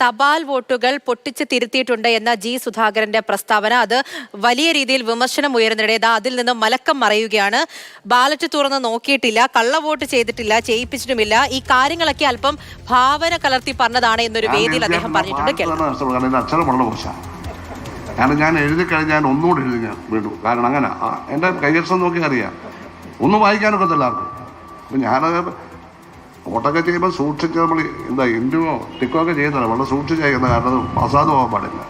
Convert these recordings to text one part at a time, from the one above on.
തപാൽ വോട്ടുകൾ പൊട്ടിച്ച് തിരുത്തിയിട്ടുണ്ട് എന്ന ജി സുധാകരന്റെ പ്രസ്താവന അത് വലിയ രീതിയിൽ വിമർശനം ഉയർന്നിടേത് അതിൽ നിന്ന് മലക്കം മറയുകയാണ്. ബാലറ്റ് തുറന്ന് നോക്കിയിട്ടില്ല, കള്ളവോട്ട് ചെയ്തിട്ടില്ല, ചെയ്യിപ്പിച്ചിട്ടുമില്ല. ഈ കാര്യങ്ങളൊക്കെ അല്പം ഭാവന കലർത്തി പറഞ്ഞതാണ് എന്നൊരു വേദിയിൽ അദ്ദേഹം പറഞ്ഞിട്ടുണ്ട്. കാരണം ഞാൻ എഴുതി കഴിഞ്ഞാൽ ഒന്നുകൂടി എഴുതി ഞാൻ വീണ്ടും. കാരണം അങ്ങനെ എൻ്റെ കൈവശം നോക്കി അറിയാം, ഒന്നും വായിക്കാനൊക്കത്തില്ല ആർക്കും. അപ്പം ഞാനത് വോട്ടൊക്കെ ചെയ്യുമ്പോൾ സൂക്ഷിച്ച് നമ്മൾ എന്താ ഇൻറ്റുവോ ടിക്കോ ഒക്കെ ചെയ്യുന്നില്ല, വളരെ സൂക്ഷിച്ച് ചെയ്യുന്ന കാരണം അത് അസാധു പോകാൻ പാടില്ല.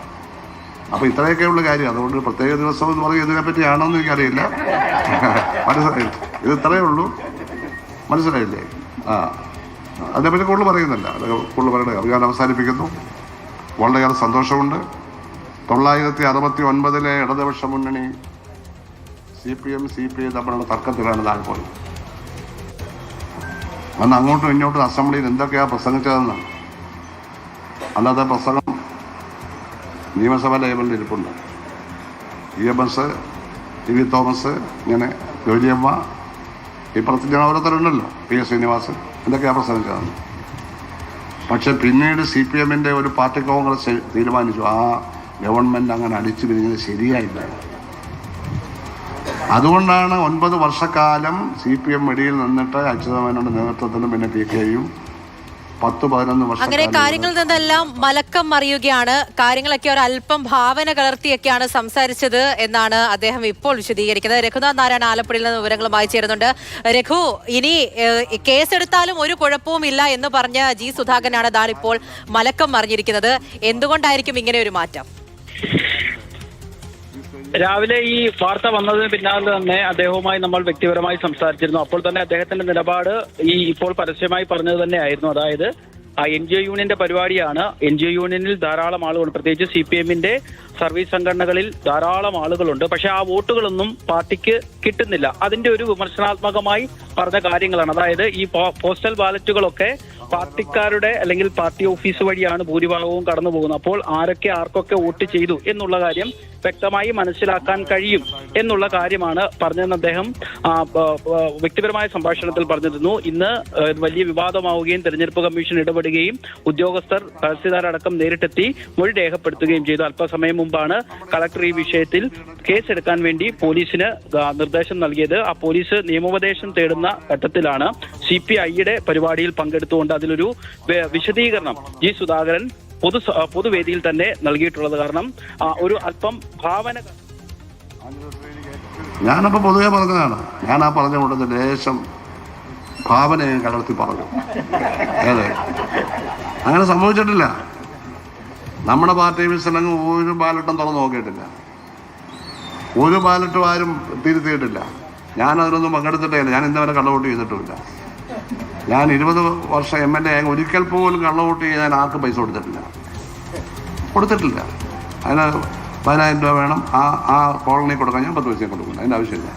അപ്പോൾ ഇത്രയൊക്കെയുള്ള കാര്യം. അതുകൊണ്ട് പ്രത്യേക ദിവസം എന്ന് പറയുന്നത് ഇതിനെപ്പറ്റിയാണോന്ന് എനിക്കറിയില്ല. മനസ്സിലായി, ഇത് ഇത്രയേ ഉള്ളൂ. മനസ്സിലായില്ലേ? അതിനെപ്പറ്റി കൂടുതൽ പറയുന്നില്ല, അത് കൂടുതൽ പറയണേ. ഞാൻ അവസാനിപ്പിക്കുന്നു. വളരെയേറെ സന്തോഷമുണ്ട്. 969 ഇടതുപക്ഷ മുന്നണി CPM CPI തമ്മിലുള്ള തർക്കത്തിലാണ് താഴെ പോയത്. അന്ന് അങ്ങോട്ടും ഇങ്ങോട്ടും അസംബ്ലിയിൽ എന്തൊക്കെയാണ് പ്രസംഗിച്ചതെന്നാണ്. അല്ലാതെ പ്രസംഗം നിയമസഭാ ലേബലിൽ ഇരിപ്പുണ്ട്. EMS, TV തോമസ്, ഇങ്ങനെ ജോലിയമ്മ, ഈ പ്രത്യേക ഓരോരുത്തരുണ്ടല്ലോ, PS ശ്രീനിവാസൻ, എന്തൊക്കെയാണ് പ്രസംഗിച്ചതെന്ന്. പക്ഷെ പിന്നീട് CPM-ന്റെ ഒരു പാർട്ടി കോൺഗ്രസ് തീരുമാനിച്ചു ആ ഗവൺമെൻറ് അങ്ങനെ അടിച്ചു പിരിഞ്ഞത് ശരിയായില്ല. അതുകൊണ്ടാണ് 9 വർഷക്കാലം CPM വെടിയിൽ നിന്നിട്ട് അച്യുതമേനോന്റെ നേതൃത്വത്തിലും പിന്നെ PK-യും 10-11 വർഷം അങ്ങനെ കാര്യങ്ങളിൽ നിന്നെല്ലാം മലക്കം മറിയുകയാണ്. കാര്യങ്ങളൊക്കെ ഒരു അല്പം ഭാവന കലർത്തിയൊക്കെയാണ് സംസാരിച്ചത് എന്നാണ് അദ്ദേഹം ഇപ്പോൾ വിശദീകരിക്കുന്നത്. രഘുനാഥ് നാരായണ ആലപ്പുഴയിൽ നിന്ന് വിവരങ്ങളുമായി ചേരുന്നുണ്ട്. രഘു, ഇനി കേസെടുത്താലും ഒരു കുഴപ്പവും ഇല്ല എന്ന് പറഞ്ഞ ജി സുധാകരനാണ് ഇപ്പോൾ മലക്കം മറിഞ്ഞിരിക്കുന്നത്. എന്തുകൊണ്ടായിരിക്കും ഇങ്ങനെ ഒരു മാറ്റം? രാവിലെ ഈ വാർത്ത വന്നതിന് പിന്നാലെ തന്നെ അദ്ദേഹവുമായി നമ്മൾ വ്യക്തിപരമായി സംസാരിച്ചിരുന്നു. അപ്പോൾ തന്നെ അദ്ദേഹത്തിന്റെ നിലപാട് ഈ ഇപ്പോൾ പരസ്യമായി പറഞ്ഞത് തന്നെയായിരുന്നു. അതായത് NGO യൂണിയന്റെ പരിപാടിയാണ്. NGO യൂണിയനിൽ ധാരാളം ആളുകളുണ്ട്, പ്രത്യേകിച്ച് CPM-ന്റെ സർവീസ് സംഘടനകളിൽ ധാരാളം ആളുകളുണ്ട്. പക്ഷെ ആ വോട്ടുകളൊന്നും പാർട്ടിക്ക് കിട്ടുന്നില്ല. അതിന്റെ ഒരു വിമർശനാത്മകമായി പറഞ്ഞ കാര്യങ്ങളാണ്. അതായത് ഈ പോസ്റ്റൽ ബാലറ്റുകളൊക്കെ പാർട്ടിക്കാരുടെ അല്ലെങ്കിൽ പാർട്ടി ഓഫീസ് വഴിയാണ് ഭൂരിഭാഗവും കടന്നു പോകുന്നത്. അപ്പോൾ ആർക്കൊക്കെ വോട്ട് ചെയ്തു എന്നുള്ള കാര്യം വ്യക്തമായി മനസ്സിലാക്കാൻ കഴിയും എന്നുള്ള കാര്യമാണ് പറഞ്ഞതെന്ന് അദ്ദേഹം വ്യക്തിപരമായ സംഭാഷണത്തിൽ പറഞ്ഞിരുന്നു. ഇന്ന് വലിയ വിവാദമാവുകയും തെരഞ്ഞെടുപ്പ് കമ്മീഷൻ ഇടപെടുകയും ഉദ്യോഗസ്ഥർ തഹസിൽദാരടക്കം നേരിട്ടെത്തി മൊഴി രേഖപ്പെടുത്തുകയും ചെയ്തു. അല്പസമയം മുമ്പാണ് കളക്ടർ ഈ വിഷയത്തിൽ കേസെടുക്കാൻ വേണ്ടി പോലീസിന് നിർദ്ദേശം നൽകിയത്. ആ പോലീസ് നിയമോപദേശം തേടുന്ന ഘട്ടത്തിലാണ് CPI-യുടെ പരിപാടിയിൽ പങ്കെടുത്തുകൊണ്ട് അതിലൊരു വിശദീകരണം ജി സുധാകരൻ പൊതുവേദിയിൽ തന്നെ നൽകിയിട്ടുള്ളത്. കാരണം ഒരു അല്പം ഭാവന ഞാനപ്പോൾ പൊതുവെ പറഞ്ഞതാണ്. ഞാൻ ആ പറഞ്ഞ കൊണ്ടത് ലേശം ഭാവനയെ കലർത്തി പറഞ്ഞു. അതെ, അങ്ങനെ സംഭവിച്ചിട്ടില്ല. നമ്മുടെ പാർട്ടി വിസലങ്ങ് ഒരു ബാലറ്റും തുറന്ന് നോക്കിയിട്ടില്ല, ഒരു ബാലറ്റും ആരും തിരുത്തിയിട്ടില്ല. ഞാൻ അതിലൊന്നും പങ്കെടുത്തിട്ടില്ല. ഞാൻ ഇന്നവരെ കള്ളവോട്ട് ചെയ്തിട്ടുമില്ല. ഞാൻ 20 വർഷം MLA ഒരിക്കൽ പോലും കള്ളവോട്ട് ചെയ്യാൻ ആർക്കും പൈസ കൊടുത്തിട്ടില്ല. അതിന് 10,000 രൂപ വേണം. ആ കോളനി കൊടുക്കാൻ ഞാൻ 10 പൈസ കൊടുക്കണം. അതിൻ്റെ ആവശ്യമില്ല.